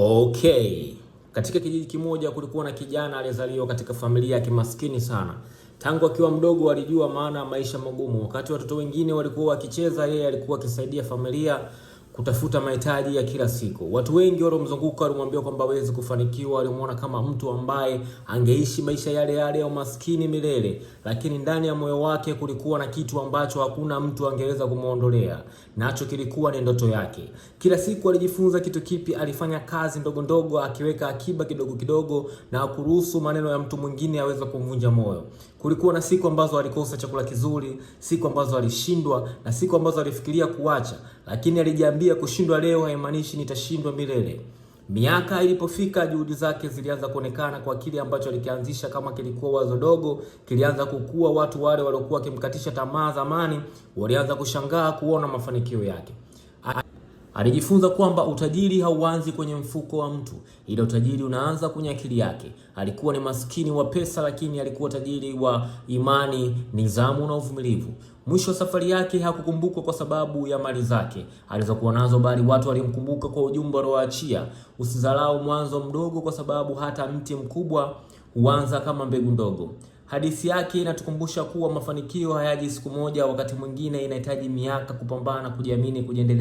Okay. Katika kijiji kimoja kulikuwa na kijana aliyezaliwa katika familia ya kimaskini sana. Tangu akiwa mdogo alijua maana ya maisha magumu. Wakati watoto wengine walikuwa wakicheza, yeye alikuwa akisaidia familia kutafuta mahitaji ya kila siku. Watu wengi waliomzunguka walimwambia kwamba hawezi kufanikiwa, walimuona kama mtu ambaye angeishi maisha yale yale ya umaskini milele, lakini ndani ya moyo wake kulikuwa na kitu ambacho hakuna mtu angeweza kumuondolea. Nacho kilikuwa ni ndoto yake. Kila siku alijifunza kitu kipi, alifanya kazi ndogo ndogo, akiweka akiba kidogo kidogo na kuruhusu maneno ya mtu mwingine aweze kumvunja moyo. Kulikuwa na siku ambazo alikosa chakula kizuri, siku ambazo alishindwa na siku ambazo alifikiria kuacha, lakini alijiambia kushindwa leo haimaanishi nitashindwa milele. Miaka ilipofika, juhudi zake zilianza kuonekana kwa kile ambacho alikianzisha. Kama kilikuwa wazo dogo, kilianza kukua. Watu wale waliokuwa wakimkatisha tamaa zamani walianza kushangaa kuona mafanikio yake. Alijifunza kwamba utajiri hauanzi kwenye mfuko wa mtu, ila utajiri unaanza kwenye akili yake. Alikuwa ni maskini wa pesa, lakini alikuwa tajiri wa imani, nidhamu na uvumilivu. Mwisho wa safari yake hakukumbukwa kwa sababu ya mali zake alizokuwa nazo, bali watu walimkumbuka kwa ujumbe alioachia: usidharau mwanzo mdogo, kwa sababu hata mti mkubwa huanza kama mbegu ndogo. Hadithi yake inatukumbusha kuwa mafanikio hayaji siku moja. Wakati mwingine inahitaji miaka kupambana, kujiamini, kujiendeleza.